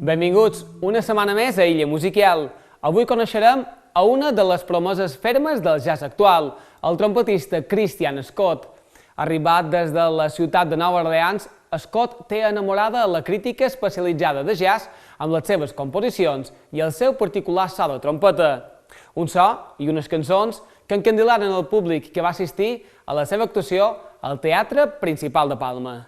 Benvinguts una setmana més a Illa Musical. Avui coneixerem a una de les promeses fermes del jazz actual, el trompetista Christian Scott. Arribat des de la ciutat de Nova Orleans, Scott té enamorada la crítica especialitzada de jazz amb les seves composicions i el seu particular so de trompeta. Un so i unes cançons que encandilaren el públic que va assistir a la seva actuació al Teatre Principal de Palma.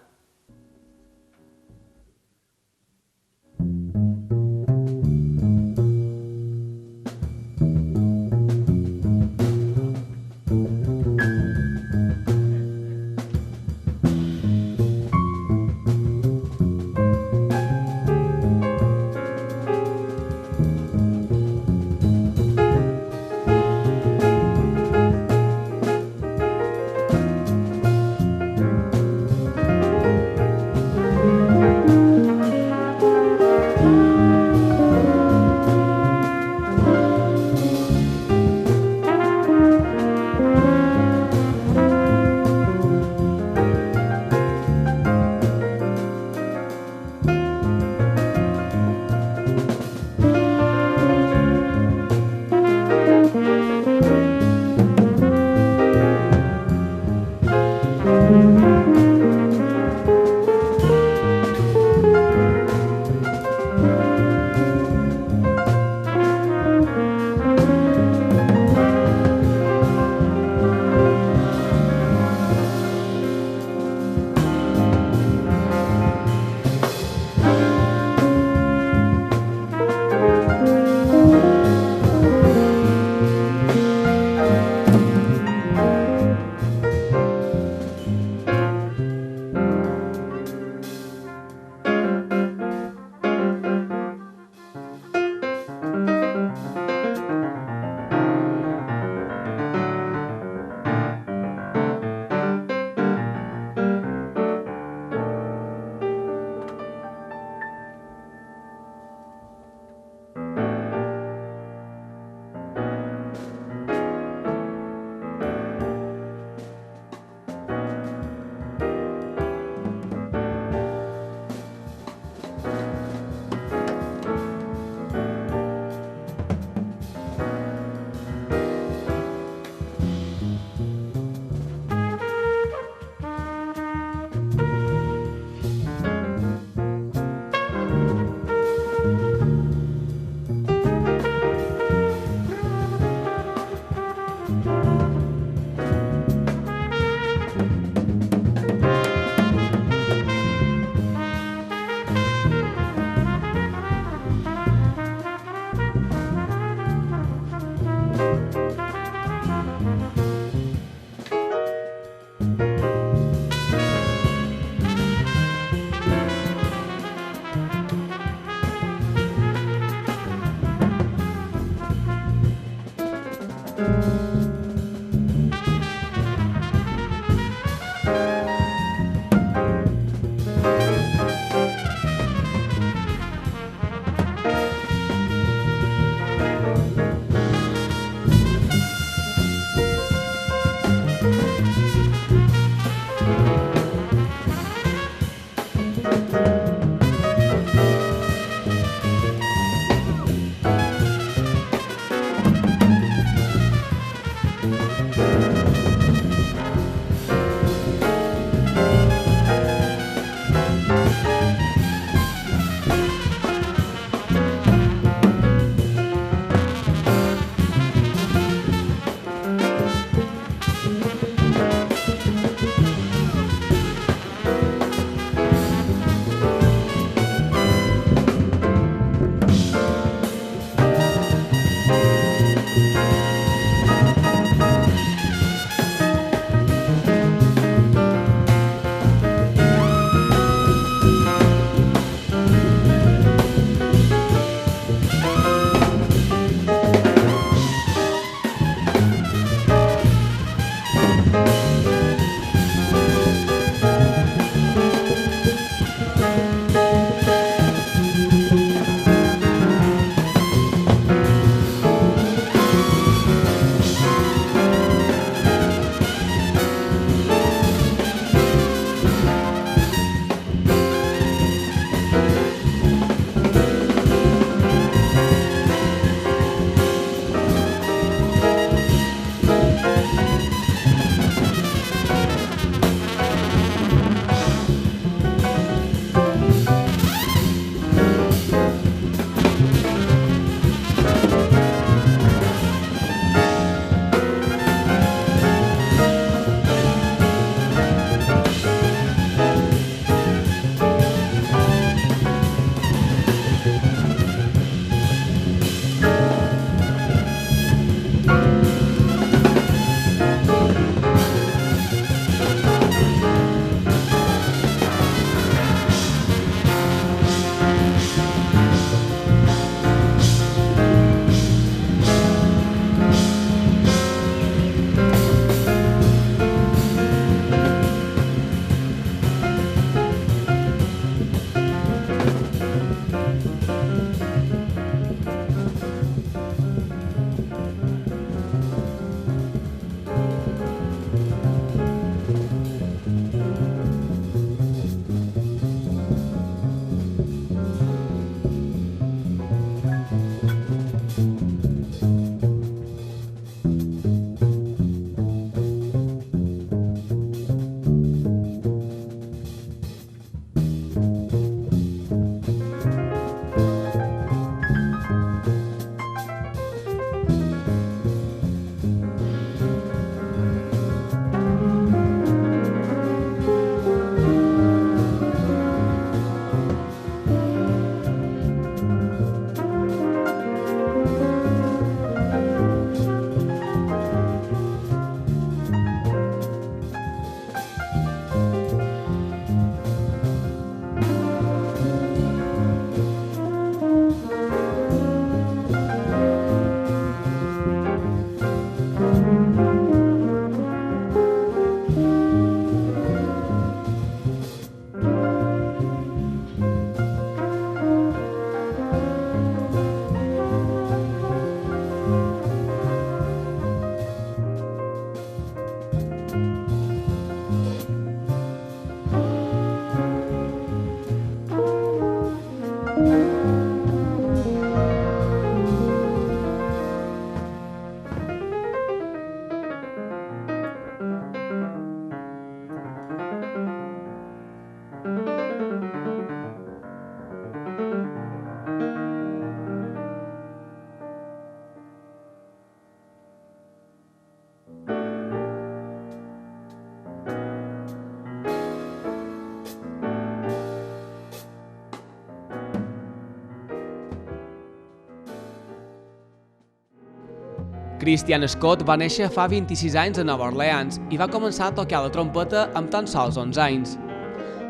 Christian Scott va néixer fa 26 anys a Nova Orleans i va començar a tocar la trompeta amb tan sols 11 anys.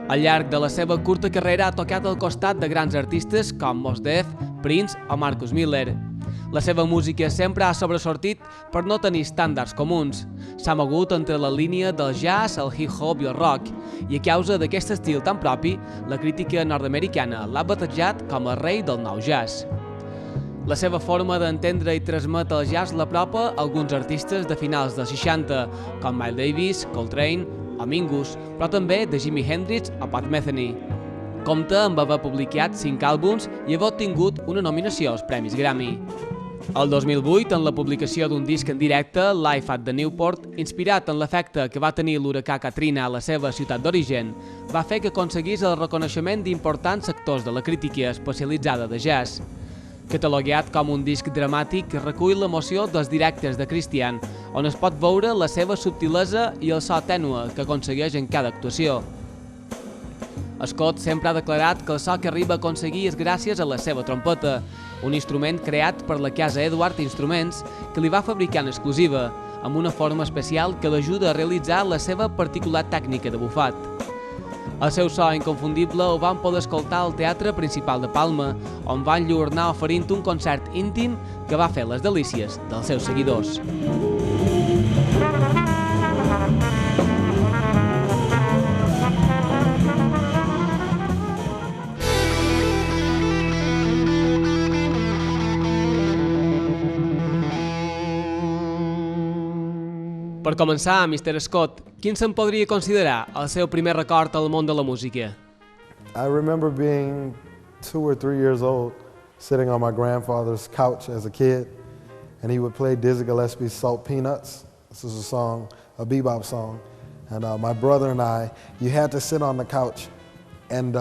Al llarg de la seva curta carrera ha tocat al costat de grans artistes com Mos Def, Prince o Marcus Miller. La seva música sempre ha sobresortit per no tenir estàndards comuns. S'ha mogut entre la línia del jazz, el hip-hop i el rock, i a causa d'aquest estil tan propi, la crítica nord-americana l'ha batejat com el rei del nou jazz. La seva forma d'entendre i transmetre el jazz l'apropa a alguns artistes de finals dels 60, com Miles Davis, Coltrane o Mingus, però també de Jimi Hendrix o Pat Metheny. Compta amb haver publicat 5 àlbums i haver obtingut una nominació als Premis Grammy. El 2008, en la publicació d'un disc en directe, Live at the Newport, inspirat en l'efecte que va tenir l'huracà Katrina a la seva ciutat d'origen, va fer que aconseguís el reconeixement d'importants sectors de la crítica especialitzada de jazz. Catalogat com un disc dramàtic que recull l'emoció dels directes de Christian, on es pot veure la seva subtilesa i el so tènue que aconsegueix en cada actuació. Scott sempre ha declarat que el so que arriba a aconseguir és gràcies a la seva trompeta, un instrument creat per la casa Edward Instruments que li va fabricar en exclusiva, amb una forma especial que l'ajuda a realitzar la seva particular tècnica de bufat. El seu so inconfundible ho van poder escoltar al Teatre Principal de Palma, on van enllurnar oferint un concert íntim que va fer les delícies dels seus seguidors. Per començar, Mr. Scott, quin se'n podria considerar el seu primer record al món de la música? I remember being 2 or 3 years old, sitting on my grandfather's couch as a kid, and he would play Dizzy Gillespie's Salt Peanuts. This is a song, a bebop song. And my brother and I, you had to sit on the couch, and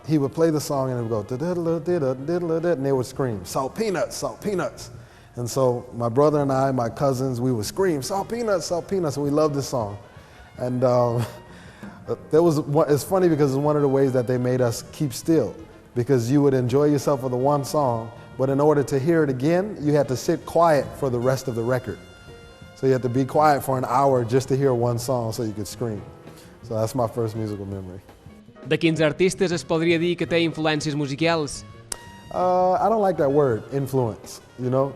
he would play the song and it would go, da-da-da-da-da-da-da-da, and they would scream, Salt Peanuts, Salt Peanuts. And so my brother and I, my cousins, we would scream, Salt Peanuts, and we loved this song. And it's funny because it's one of the ways that they made us keep still, because you would enjoy yourself with the one song, but in order to hear it again, you had to sit quiet for the rest of the record. So you had to be quiet for an hour just to hear one song so you could scream. So that's my first musical memory. De quins artistes es podria dir que té influències musicals? I don't like that word, influence, you know?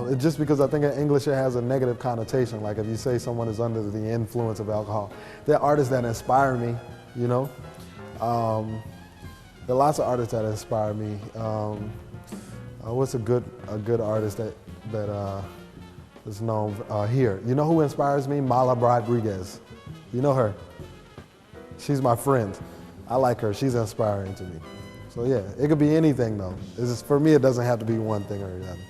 It's just because I think in English it has a negative connotation, like if you say someone is under the influence of alcohol. There are artists that inspire me, you know? There are lots of artists that inspire me. What's a good artist that is known here? You know who inspires me? Mala Rodriguez. You know her? She's my friend. I like her, she's inspiring to me. So yeah, it could be anything though. For me, it doesn't have to be one thing or the other.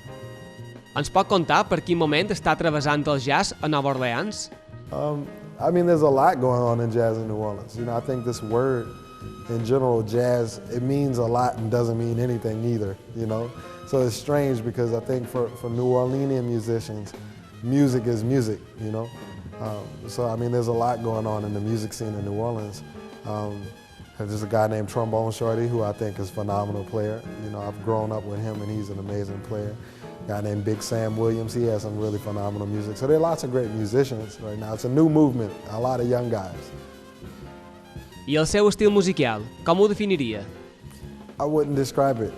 Ens pot contar per quin moment està travessant el jazz a Nova Orleans? I mean, there's a lot going on in jazz in New Orleans. You know, I think this word, in general, jazz, it means a lot and doesn't mean anything either, you know? So it's strange because I think for New Orleanian musicians, music is music, you know? So I mean, there's a lot going on in the music scene in New Orleans. There's a guy named Trombone Shorty who I think is a phenomenal player. You know, I've grown up with him and he's an amazing player. A guy named Big Sam Williams, he has some really phenomenal music. So there are lots of great musicians right now. It's a new movement, a lot of young guys. I el seu estil musical, com ho definiria? I wouldn't describe it,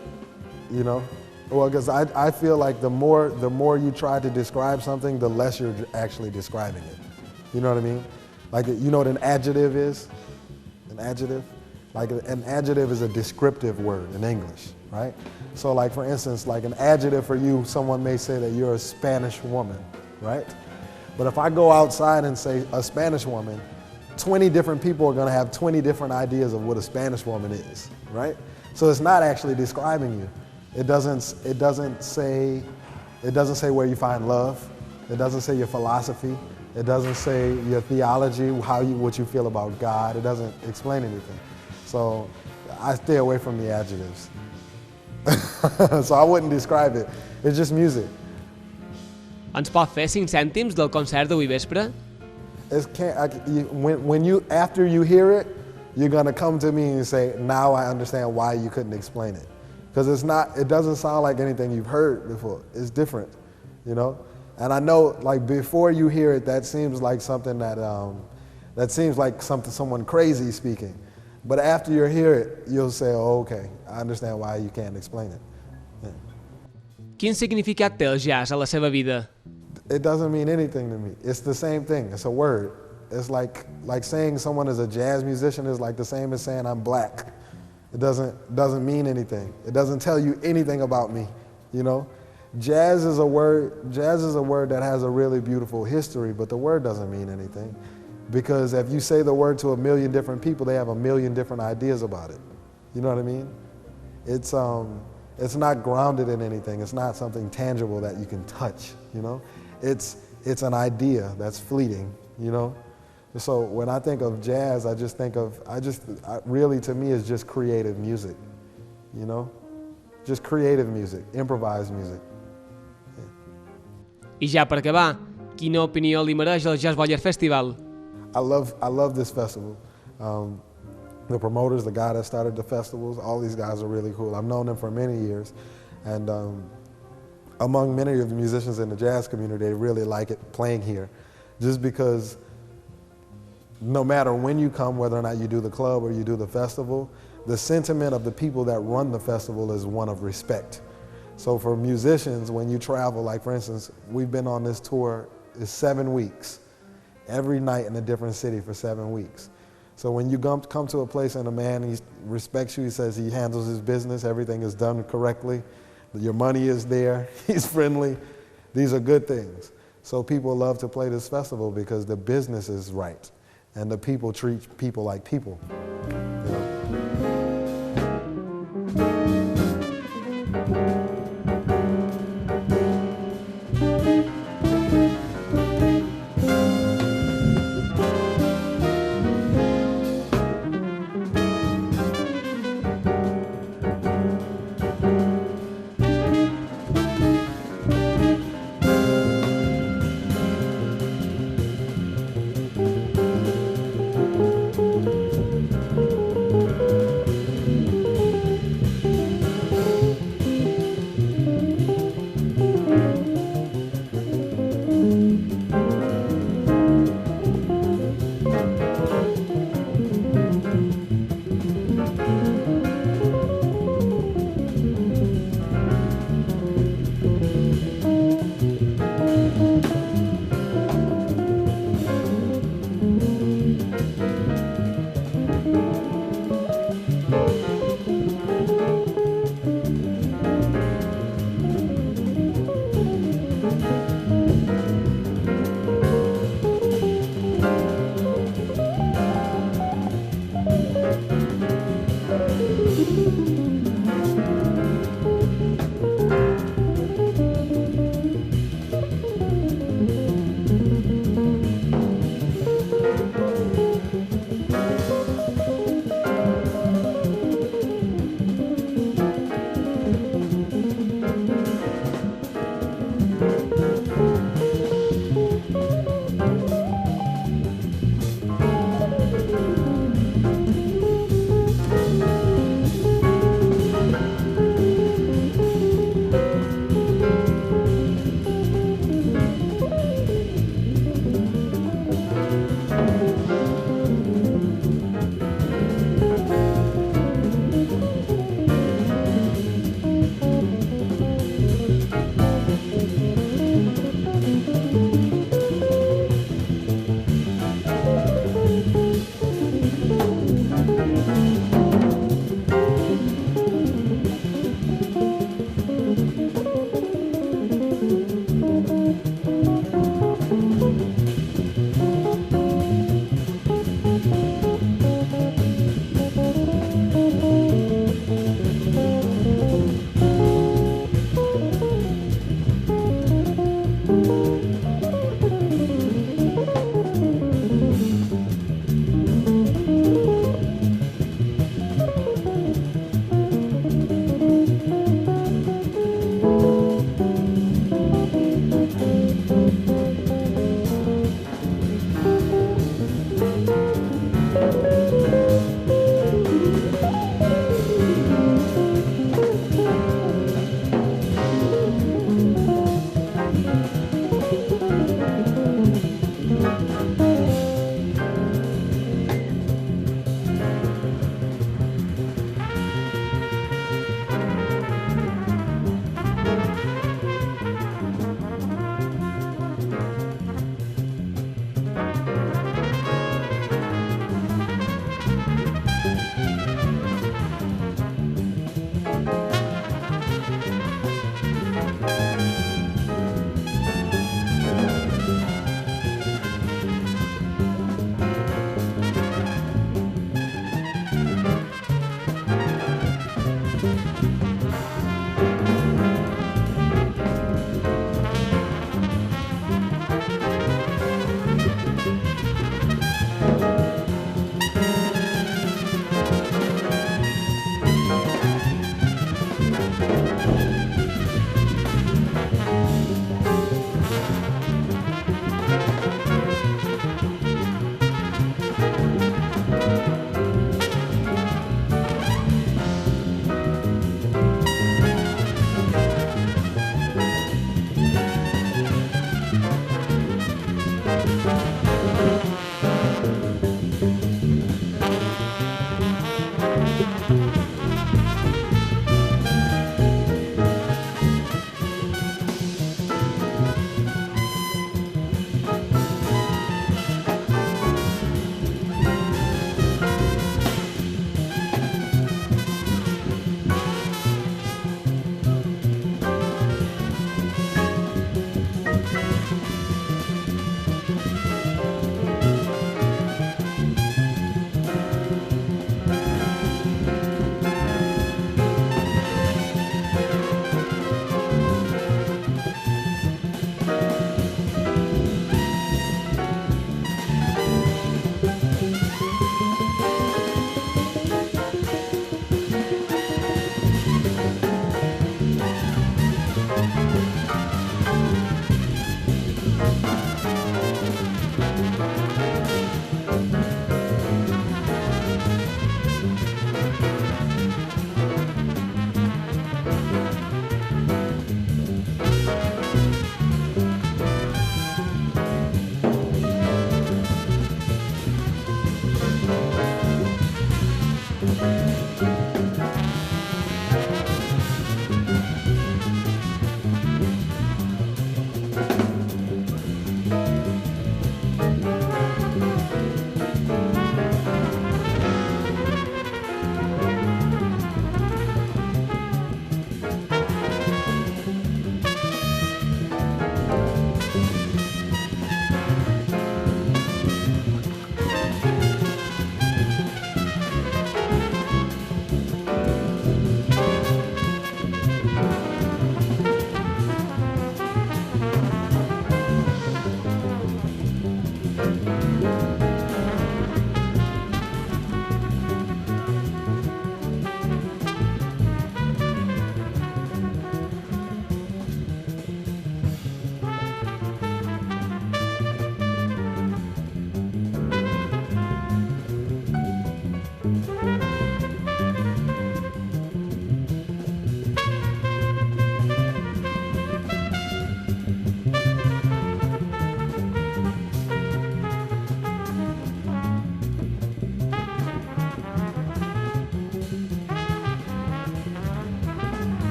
you know? Well, because I feel like the more you try to describe something, the less you're actually describing it. You know what I mean? Like, you know what an adjective is? An adjective? Like an adjective is a descriptive word in English, right? So like for instance, like an adjective for you, someone may say that you're a Spanish woman, right? But if I go outside and say a Spanish woman, 20 different people are gonna have 20 different ideas of what a Spanish woman is, right? So it's not actually describing you. It doesn't say where you find love. It doesn't say your philosophy. It doesn't say your theology, what you feel about God. It doesn't explain anything. So I stay away from the adjectives. So I wouldn't describe it. It's just music. Ens pot fer 5 cèntims del concert d'avui vespre? After you hear it, you're gonna come to me and say, now I understand why you couldn't explain it. Because it doesn't sound like anything you've heard before. It's different, you know? And I know, like, before you hear it, that seems like something that seems like someone crazy speaking. But after you hear it, you'll say, oh, okay, I understand why you can't explain it. Yeah. Quin significat té el jazz a la seva vida? It doesn't mean anything to me. It's the same thing. It's a word. It's like saying someone is a jazz musician is like the same as saying I'm black. It doesn't mean anything. It doesn't tell you anything about me, you know? Jazz is a word that has a really beautiful history, but the word doesn't mean anything. Because if you say the word to 1 million different people, they have 1 million different ideas about it. You know what I mean? It's not grounded in anything. It's not something tangible that you can touch, you know? It's an idea that's fleeting, you know? So when I think of jazz, really to me it's just creative music, you know? Just creative music, improvised music. I ja per acabar, quina opinió li mereix el Jazz Voyeur Festival? I love this festival. The promoters, the guy that started the festivals, all these guys are really cool. I've known them for many years. And among many of the musicians in the jazz community, they really like it playing here. Just because no matter when you come, whether or not you do the club or you do the festival, the sentiment of the people that run the festival is one of respect. So for musicians, when you travel, like for instance, we've been on this tour, it's 7 weeks. Every night in a different city for 7 weeks. So when you come to a place and a man, he respects you, he says he handles his business, everything is done correctly, your money is there, he's friendly, these are good things. So people love to play this festival because the business is right and the people treat people like people. You know?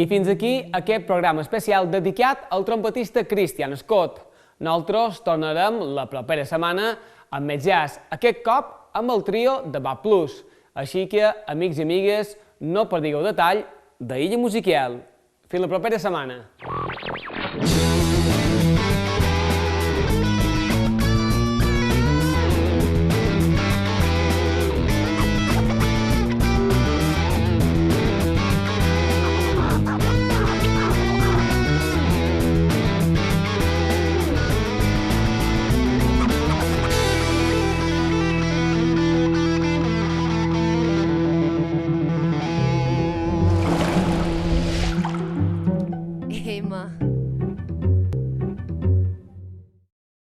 I fins aquí aquest programa especial dedicat al trompetista Christian Scott. Nosaltres tornarem la propera setmana amb més jazz, aquest cop amb el trio de Bach Plus. Així que, amics i amigues, no perdigueu detall d'Illa Musical. Fins la propera setmana.